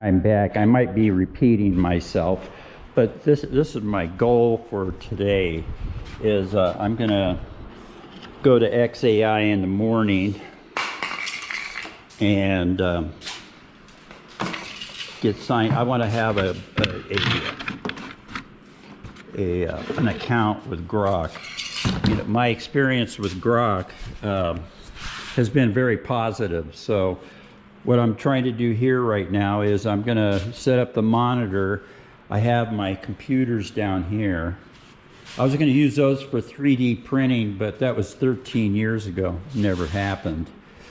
I'm back. I might be repeating myself, but this is my goal for today. Is I'm gonna go to XAI in the morning and get signed. I want to have an account with Grok. You know, my experience with Grok has been very positive. So what I'm trying to do here right now is I'm going to set up the monitor. I have my computers down here. I was going to use those for 3D printing, but that was 13 years ago. Never happened.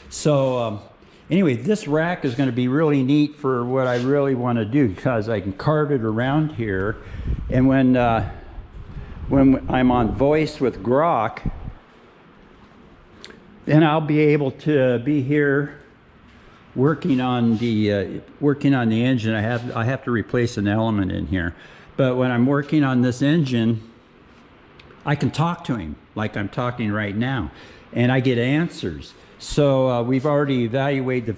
So anyway, this rack is going to be really neat for what I really want to do, because I can cart it around here. And when I'm on voice with Grok, then I'll be able to be here working on the engine. I have to replace an element in here, but when I'm working on this engine, I can talk to him like I'm talking right now, and I get answers. So we've already evaluated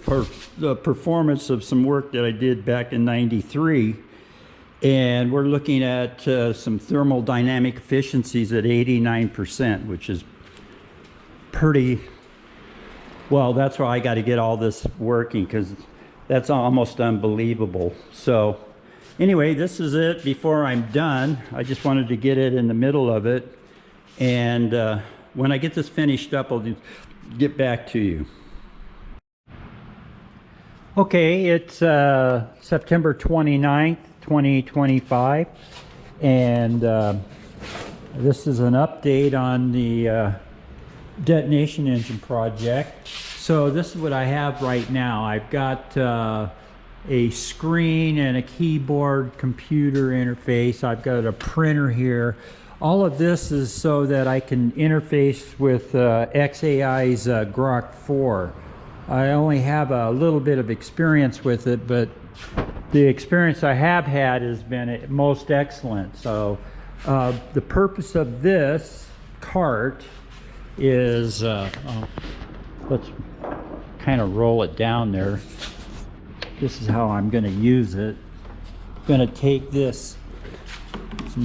the performance of some work that I did back in '93, and we're looking at some thermodynamic efficiencies at 89%, which is pretty well. That's why I got to get all this working, because that's almost unbelievable. So anyway, this is it before I'm done. I just wanted to get it in the middle of it, and when I get this finished up, I'll get back to you. Okay, it's September 29th, 2025, and this is an update on the Detonation engine project. So this is what I have right now. I've got a screen and a keyboard computer interface. I've got a printer here. All of this is so that I can interface with XAI's Grok 4. I only have a little bit of experience with it, but the experience I have had has been most excellent. So the purpose of this cart is, let's kind of roll it down there. This is how I'm going to use it. I'm going to take this. It's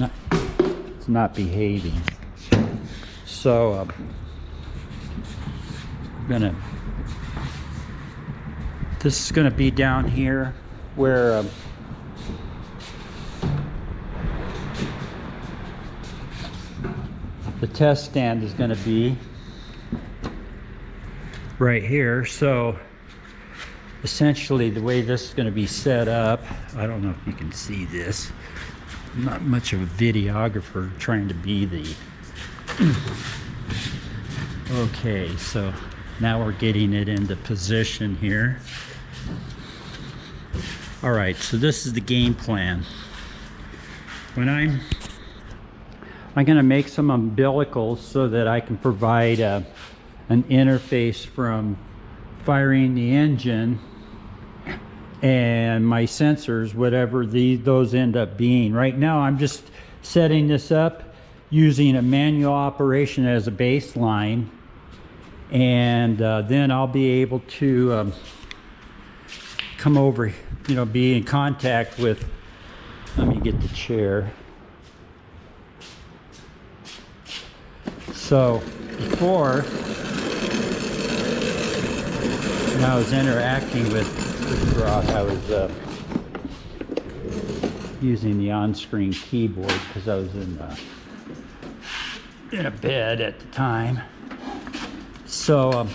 not behaving. So I'm gonna. This is going to be down here where the test stand is going to be, right here. So essentially the way this is going to be set up, I don't know if you can see this. I'm not much of a videographer trying to be the okay, so now we're getting it into position here. All right, so this is the game plan. When I'm going to make some umbilicals so that I can provide an interface from firing the engine and my sensors, whatever those end up being. Right now I'm just setting this up using a manual operation as a baseline, and then I'll be able to come over, be in contact with, let me get the chair. So before, when I was interacting with Grok, I was using the on-screen keyboard because I was in a bed at the time. So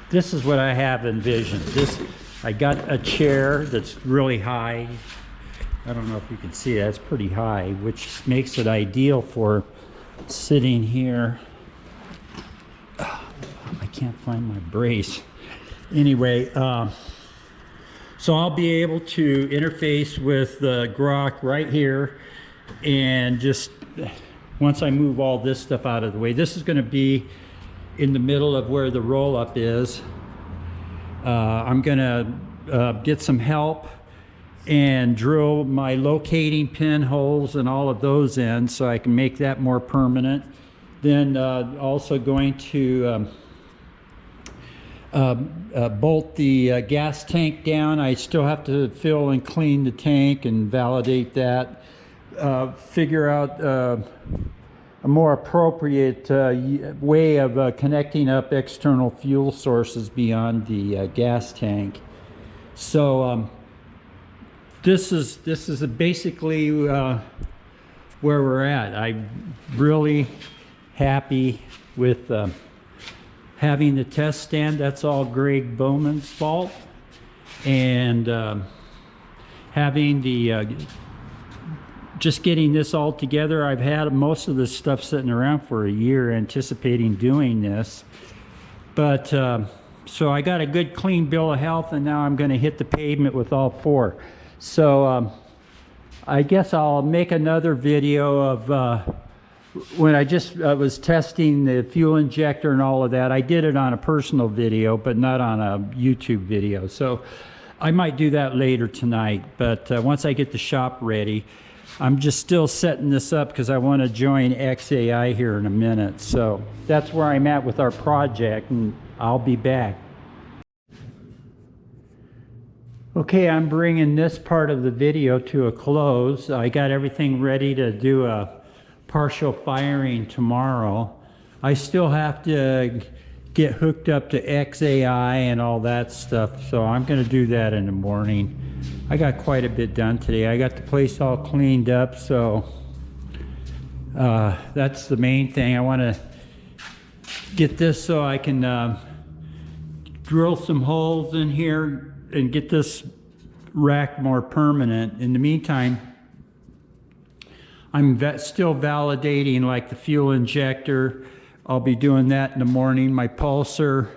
this is what I have envisioned. I got a chair that's really high. I don't know if you can see that. It's pretty high, which makes it ideal for sitting here. I can't find my brace. Anyway, so I'll be able to interface with the Grok right here, and just once I move all this stuff out of the way, this is going to be in the middle of where the roll-up is. I'm going to get some help and drill my locating pinholes and all of those in so I can make that more permanent. Then also going to bolt the gas tank down. I still have to fill and clean the tank and validate that. Figure out a more appropriate way of connecting up external fuel sources beyond the gas tank. So this is basically where we're at. I'm really happy with having the test stand. That's all Greg Bowman's fault. And having the just getting this all together. I've had most of this stuff sitting around for a year anticipating doing this, but so I got a good clean bill of health, and now I'm going to hit the pavement with all four. So I guess I'll make another video of when I just was testing the fuel injector and all of that. I did it on a personal video, but not on a YouTube video, so I might do that later tonight. But once I get the shop ready, I'm just still setting this up because I want to join XAI here in a minute. So that's where I'm at with our project, and I'll be back. Okay, I'm bringing this part of the video to a close. I got everything ready to do a partial firing tomorrow. I still have to get hooked up to XAI and all that stuff, so I'm going to do that in the morning. I got quite a bit done today. I got the place all cleaned up, so that's the main thing. I want to get this so I can drill some holes in here and get this rack more permanent. In the meantime, I'm still validating like the fuel injector. I'll be doing that in the morning. My pulser,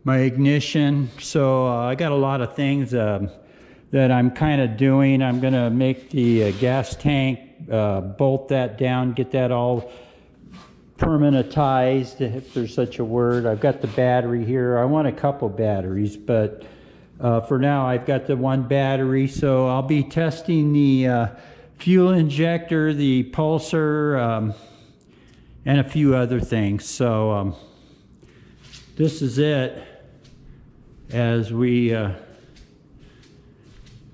my ignition. So I got a lot of things that I'm kind of doing. I'm going to make the gas tank, bolt that down, get that all permanentized, if there's such a word. I've got the battery here. I want a couple batteries, but for now I've got the one battery. So I'll be testing the fuel injector, the pulser, and a few other things. So this is it as we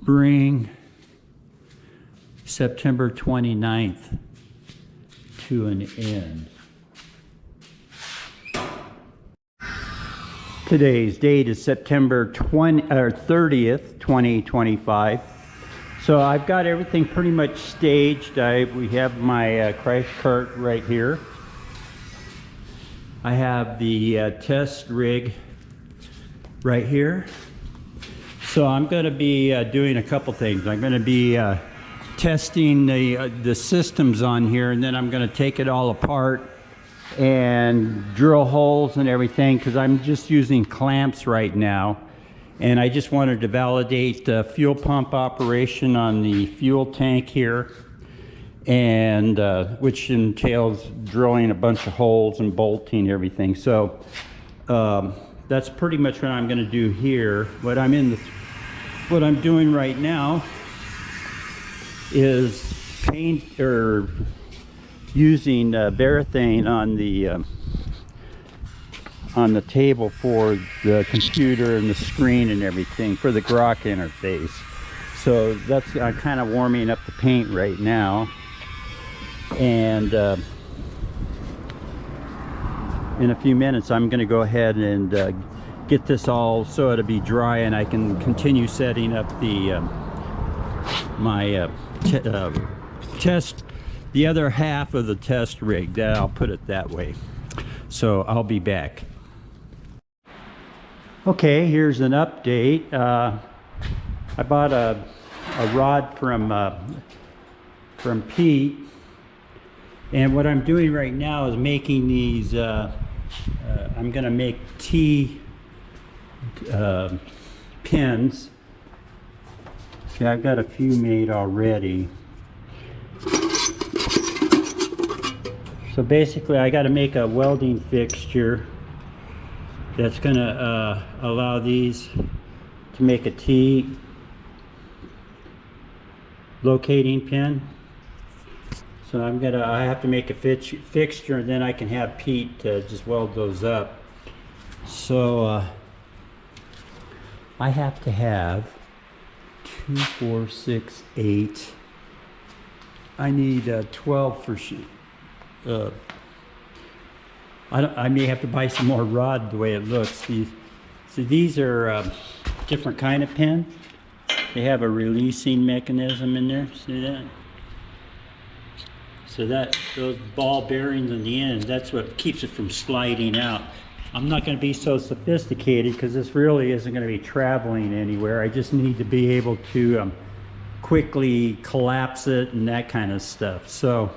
bring September 29th to an end. Today's date is September 30th, 2025. So I've got everything pretty much staged. We have my crash cart right here. I have the test rig right here. So I'm going to be doing a couple things. I'm going to be testing the systems on here, and then I'm going to take it all apart and drill holes and everything, because I'm just using clamps right now. And I just wanted to validate the fuel pump operation on the fuel tank here, and which entails drilling a bunch of holes and bolting everything. So that's pretty much what I'm going to do here. What I'm doing right now is using Varathane on the table for the computer and the screen and everything for the Grok interface. So I'm kind of warming up the paint right now, and in a few minutes I'm going to go ahead and get this all so it'll be dry, and I can continue setting up the the other half of the test rig. I'll put it that way. So I'll be back. Okay, here's an update. I bought a rod from Pete, and what I'm doing right now is making these. I'm going to make T pins. See, I've got a few made already. So basically I got to make a welding fixture that's going to allow these to make a T locating pin. So I have to make a fixture, and then I can have Pete just weld those up. So I have to have 2, 4, 6, 8. I need 12 for I may have to buy some more rod the way it looks. See, these are different kind of pin. They have a releasing mechanism in there. See that? So that those ball bearings in the end, that's what keeps it from sliding out. I'm not going to be so sophisticated because this really isn't going to be traveling anywhere. I just need to be able to quickly collapse it and that kind of stuff. So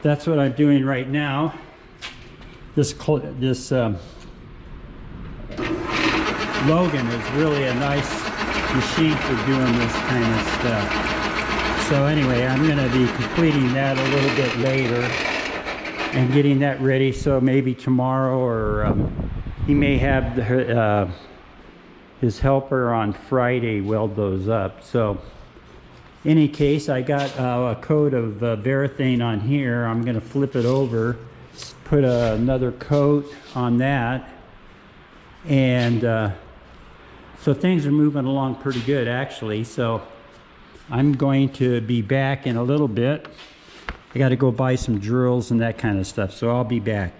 that's what I'm doing right now. This Logan is really a nice machine for doing this kind of stuff. So anyway, I'm going to be completing that a little bit later and getting that ready, so maybe tomorrow, or he may have his helper on Friday weld those up. So in any case, I got a coat of Varathane on here. I'm going to flip it over, put another coat on that, and so things are moving along pretty good actually. So I'm going to be back in a little bit. I got to go buy some drills and that kind of stuff, so I'll be back.